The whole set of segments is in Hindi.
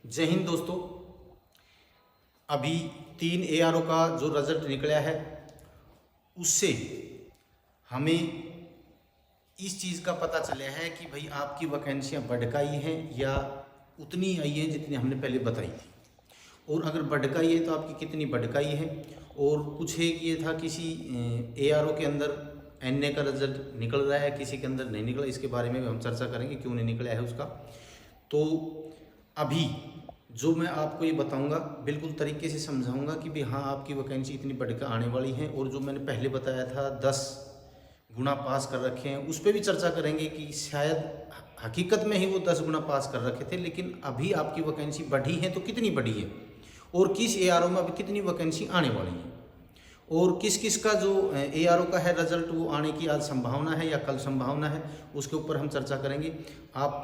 जय हिंद दोस्तों। अभी 3 ARO का जो रिजल्ट निकला है उससे हमें इस चीज़ का पता चला है कि भाई आपकी वैकेंसियाँ बढ़काई हैं या उतनी आई हैं जितनी हमने पहले बताई थी, और अगर बढ़काई है तो आपकी कितनी बढ़काई है। और कुछ एक ये था किसी ARO के अंदर NA का रिजल्ट निकल रहा है, किसी के अंदर नहीं निकला, इसके बारे में भी हम चर्चा करेंगे क्यों नहीं निकला है उसका। तो अभी जो मैं आपको ये बताऊंगा बिल्कुल तरीके से समझाऊंगा कि भाई हाँ आपकी वैकेंसी इतनी बढ़कर आने वाली है, और जो मैंने पहले बताया था 10 गुना पास कर रखे हैं उस पर भी चर्चा करेंगे कि शायद हकीकत में ही वो 10 गुना पास कर रखे थे, लेकिन अभी आपकी वैकेंसी बढ़ी है तो कितनी बढ़ी है, और किस ARO में अभी कितनी वैकेंसी आने वाली है, और किस किस का जो ARO का है रिजल्ट वो आने की आज संभावना है या कल संभावना है, उसके ऊपर हम चर्चा करेंगे। आप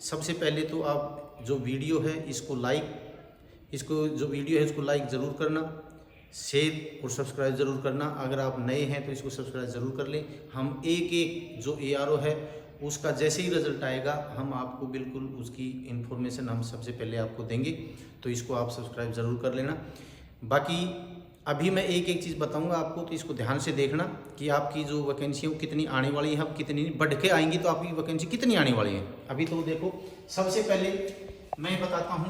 सबसे पहले तो आप जो वीडियो है इसको लाइक ज़रूर करना, शेयर और सब्सक्राइब ज़रूर करना। अगर आप नए हैं तो इसको सब्सक्राइब ज़रूर कर लें। हम एक एक जो ARO है उसका जैसे ही रिजल्ट आएगा हम आपको बिल्कुल उसकी इन्फॉर्मेशन हम सबसे पहले आपको देंगे, तो इसको आप सब्सक्राइब ज़रूर कर लेना। बाकी अभी मैं एक एक चीज़ बताऊंगा आपको, तो इसको ध्यान से देखना कि आपकी जो वैकेंसी है वो कितनी आने वाली है, अब कितनी बढ़ के आएंगी तो आपकी वैकेंसी कितनी आने वाली है। अभी तो देखो, सबसे पहले मैं बताता हूं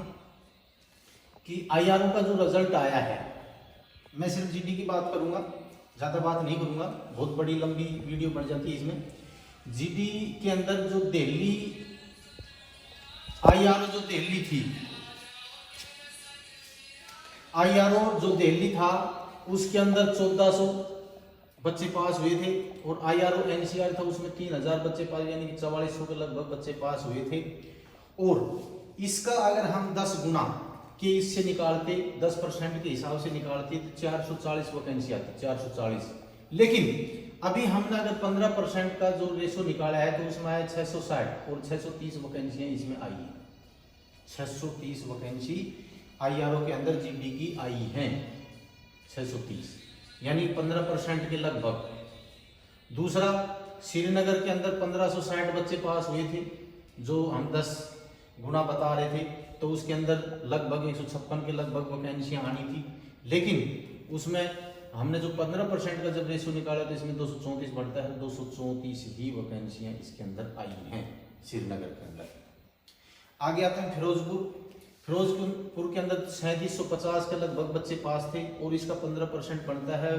कि IRO का जो रिजल्ट आया है, मैं सिर्फ GD की बात करूंगा, ज़्यादा बात नहीं करूंगा, बहुत बड़ी लंबी वीडियो बन जाती है इसमें। GD के अंदर जो दिल्ली IRO जो दिल्ली थी, IRO जो दिल्ली था उसके अंदर 1400 बच्चे पास हुए थे, और IRO NCR था उसमें 3000 बच्चे पास, यानी कि 4400 के लगभग बच्चे पास हुए थे। और इसका अगर हम 10 गुना के इससे निकालते, 10% के हिसाब से निकालते तो 440 वैकेंसी आती, 440। लेकिन अभी हमने अगर 15% का जो रेशो निकाला है तो उसमें आया 660, और 630 वैकेंसियां इसमें आई है। 630 वैकेंसी IRO के अंदर GD की आई हैं, 630 यानी 15% के लगभग। दूसरा, श्रीनगर के अंदर 1560 बच्चे पास हुए थे, जो हम 10 गुना बता रहे थे, तो उसके अंदर लगभग 156 के लगभग वैकेंसियां आनी थी। लेकिन उसमें हमने जो 15% का जब रेशो निकाला तो इसमें 234 बढ़ता है, 234 ही वैकेंसियां इसके अंदर आई हैं श्रीनगर के अंदर। आगे आते हैं फिरोजपुर के अंदर 3750 के लगभग बच्चे पास थे, और इसका 15% बनता है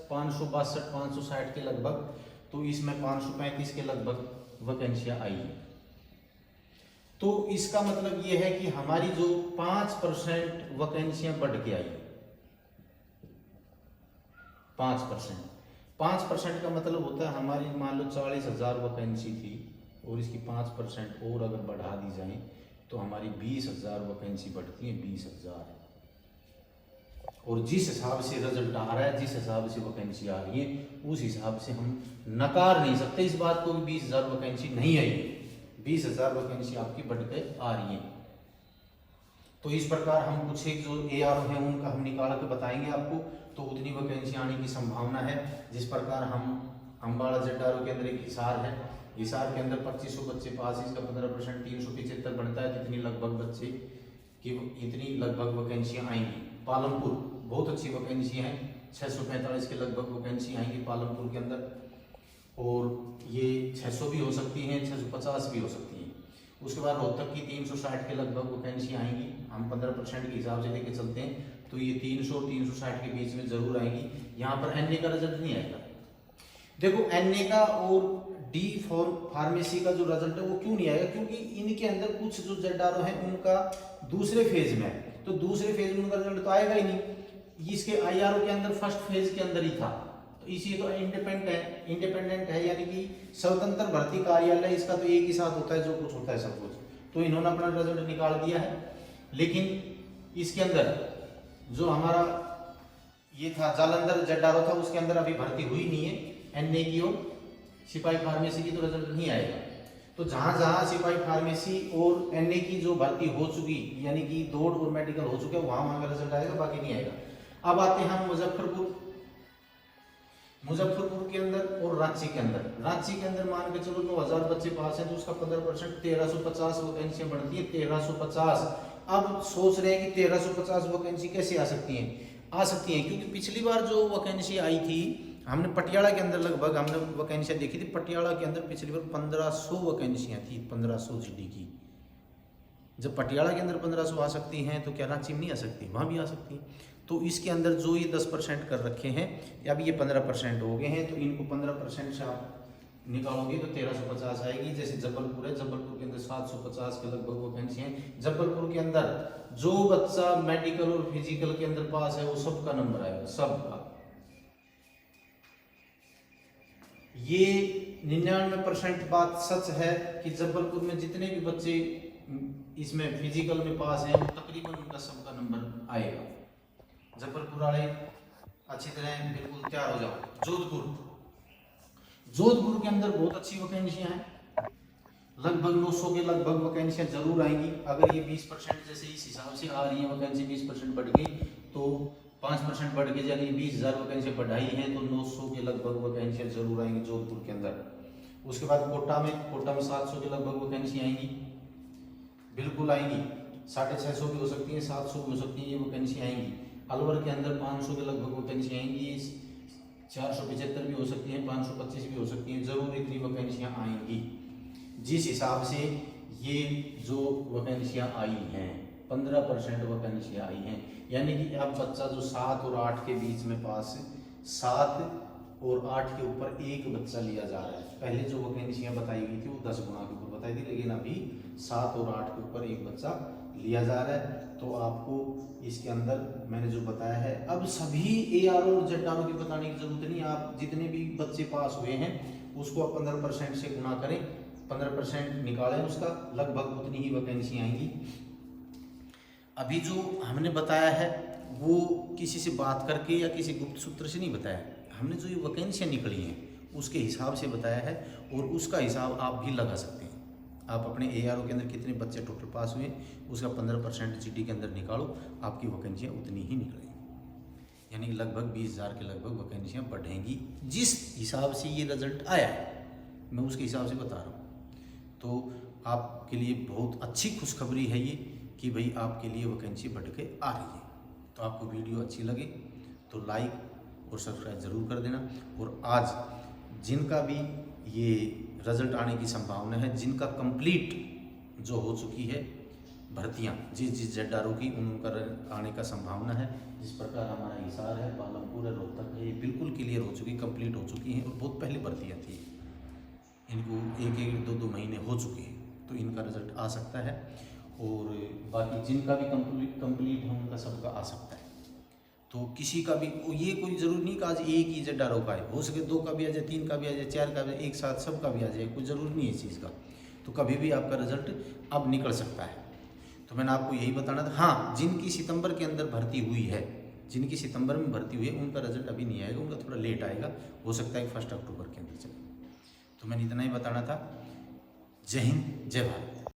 562-560 के लगभग, तो इसमें 535 के लगभग वैकेंसियां आई है। तो इसका मतलब ये है कि हमारी जो 5% वैकेंसियां बढ़ के आई, 5% का मतलब होता है हमारी मान लो 40,000 वैकेंसी थी, और इसकी 5% और अगर बढ़ा दी जाए तो हमारी 20,000 वैकेंसी बढ़ती है, 20,000। और जिस हिसाब से रिजल्ट आ रहा है, जिस हिसाब से वैकेंसी आ रही है, उस हिसाब से हम नकार नहीं सकते इस बात को कि 20,000 वैकेंसी नहीं आई है। 20,000 वैकेंसी आपकी बढ़ के आ रही है। तो इस प्रकार हम कुछ एक जो ARO है उनका हम निकाल के बताएंगे आपको, तो उतनी वैकेंसी आने की संभावना है। जिस प्रकार हम अम्बाड़ा ZRO के अंदर एक हिसार है, हिसार के अंदर 2500 बच्चे पास, इसका 15% 375 बनता है, कितनी लगभग बच्चे की इतनी लगभग वैकेंसियां आएंगी। पालमपुर बहुत अच्छी वैकेंसी है, 645 के लगभग वैकेंसी आएंगी पालमपुर के अंदर, और ये 600 भी हो सकती हैं, 650 भी हो सकती हैं। उसके बाद रोहतक की 360 के लगभग वैकेंसी आएंगी, हम 15% के हिसाब से लेके चलते हैं तो ये 300 और 360 के बीच में जरूर आएंगी। यहाँ पर NA का रिजल्ट नहीं आएगा। देखो NA का और D फार्मेसी का जो रिजल्ट है वो क्यों नहीं आएगा, क्योंकि इनके अंदर कुछ जो ZRO है उनका दूसरे फेज में है, तो दूसरे फेज में उनका रिजल्ट तो आएगा ही नहीं। इसके IRO के अंदर फर्स्ट फेज के अंदर ही था, तो इसी तो इंडिपेंडेंट है यानी कि स्वतंत्र भर्ती कार्यालय, इसका तो एक ही साथ होता है जो कुछ होता है सब कुछ, तो इन्होंने अपना रिजल्ट निकाल दिया है। लेकिन इसके अंदर जो हमारा ये था जालंधर ZRO था, उसके अंदर अभी भर्ती हुई नहीं है NA की, और सिपाही फार्मेसी की तो रिजल्ट नहीं आएगा। तो जहां जहां सिपाही फार्मेसी और NA की जो भर्ती हो चुकी, यानी कि दौड़ और मेडिकल हो चुके, वहां का रिजल्ट आएगा, बाकी नहीं आएगा। अब आते हैं हम मुजफ्फरपुर के अंदर और रांची के अंदर मान के चलो 9,000 बच्चे पास हैं, तो उसका 15% 1350 वैकेंसियां बढ़ती है, 1350। अब सोच रहे हैं कि 1350 वैकेंसी कैसे आ सकती हैं? आ सकती हैं क्योंकि पिछली बार जो वैकेंसी आई थी, हमने पटियाला के अंदर लगभग हमने वैकेंसियाँ देखी थी। पटियाला के अंदर पिछली बार 1500 वैकेंसियाँ थी, 1500 जीडी की। जब पटियाला के अंदर 1500 आ सकती हैं तो क्या रांची में नहीं आ सकती? वहाँ भी आ सकती है। तो इसके अंदर जो ये 10% कर रखे हैं, अब ये 15% हो गए हैं, तो इनको 15% से आप निकालोगे तो 1350 आएगी। जैसे जबलपुर है, जबलपुर के अंदर 750 के लगभग वैकेंसी हैं। जबलपुर के अंदर जो बच्चा मेडिकल और फिजिकल के अंदर पास है वो सबका नंबर आएगा, सबका। ये 99% बात सच है कि जबलपुर में जितने भी बच्चे इसमें फिजिकल में पास हैं वो तकरीबन उनका सबका नंबर आएगा। जबलपुर वाले अच्छी तरह बिल्कुल तैयार हो जाओ। जोधपुर के अंदर बहुत अच्छी वैकेंसियां हैं, लगभग 900 के लगभग वैकेंसियां जरूर आएंगी। अगर ये 20% जैसे इस हिसाब से आ रही है वैकेंसी, 20% बढ़ गई तो 5% बढ़ गई, यानी 20,000 वैकेंसियां बढ़ाई हैं तो 900 के लगभग वैकेंसियां जरूर आएंगी जोधपुर के अंदर। उसके बाद कोटा में 700 के लगभग वैकेंसी आएंगी, बिल्कुल आएंगी। 650 भी हो सकती है, 700 भी हो सकती है, ये वैकेंसी आएंगी। अलवर के अंदर 500 के लगभग वैकेंसी आएंगी, 475 भी हो सकती हैं, 525 भी हो सकती हैं, जरूर इतनी वैकेंसियां आएंगी। जिस हिसाब से ये जो वैकेंसियां आई हैं 15% वैकेंसियां आई हैं, यानी कि अब बच्चा जो 7 और 8 के बीच में पास है, 7 और 8 के ऊपर एक बच्चा लिया जा रहा है। पहले जो वैकेंसियां बताई गई थी वो 10 गुना के ऊपर बताई थी, लेकिन अभी 7 और 8 के ऊपर एक बच्चा लिया जा रहा है। तो आपको इसके अंदर मैंने जो बताया है, अब सभी ARO और ZRO की बताने की जरूरत नहीं। आप जितने भी बच्चे पास हुए हैं उसको आप 15% से गुना करें, 15% निकालें, उसका लगभग उतनी ही वैकेंसी आएंगी। अभी जो हमने बताया है वो किसी से बात करके या किसी गुप्त सूत्र से नहीं बताया, हमने जो ये वैकेंसियाँ निकली हैं उसके हिसाब से बताया है, और उसका हिसाब आप भी लगा सकते हैं। आप अपने ARO के अंदर कितने बच्चे टोटल पास हुए उसका 15% GD के अंदर निकालो, आपकी वैकेंसियाँ उतनी ही निकलेंगी, यानी लगभग 20,000 के लगभग वैकेंसियाँ बढ़ेंगी। जिस हिसाब से ये रिजल्ट आया है मैं उसके हिसाब से बता रहा हूँ। तो आपके लिए बहुत अच्छी खुशखबरी है ये कि भाई आपके लिए वैकेंसी बढ़ के आ रही है। तो आपको वीडियो अच्छी लगे तो लाइक और सब्सक्राइब ज़रूर कर देना। और आज जिनका भी ये रिजल्ट आने की संभावना है, जिनका कंप्लीट जो हो चुकी है भर्तियाँ, जिस ZRO की उनका आने का संभावना है, जिस प्रकार हमारा हिसार है, पालमपुर है, रोहतक है, ये बिल्कुल क्लियर हो चुकी, कंप्लीट हो चुकी हैं। और बहुत पहले भर्तियाँ थी, इनको 1-2 महीने हो चुके हैं, तो इनका रिजल्ट आ सकता है। और बाकी जिनका भी कंप्लीट है उनका सबका आ सकता है। तो किसी का भी ये कोई ज़रूरी नहीं कि आज एक ही ZRO का है, हो सके 2 का भी आ जाए, 3 का भी आ जाए, 4 का भी, एक साथ सबका भी आ जाए, कोई ज़रूरी नहीं है इस चीज़ का। तो कभी भी आपका रिजल्ट अब निकल सकता है। तो मैंने आपको यही बताना था। हाँ, जिनकी सितंबर के अंदर भर्ती हुई है, जिनकी सितंबर में भर्ती हुई है उनका रिजल्ट अभी नहीं आएगा, उनका थोड़ा लेट आएगा, हो सकता है 1 अक्टूबर के अंदर चले। तो मैंने इतना ही बताना था। जय हिंद, जय भारत।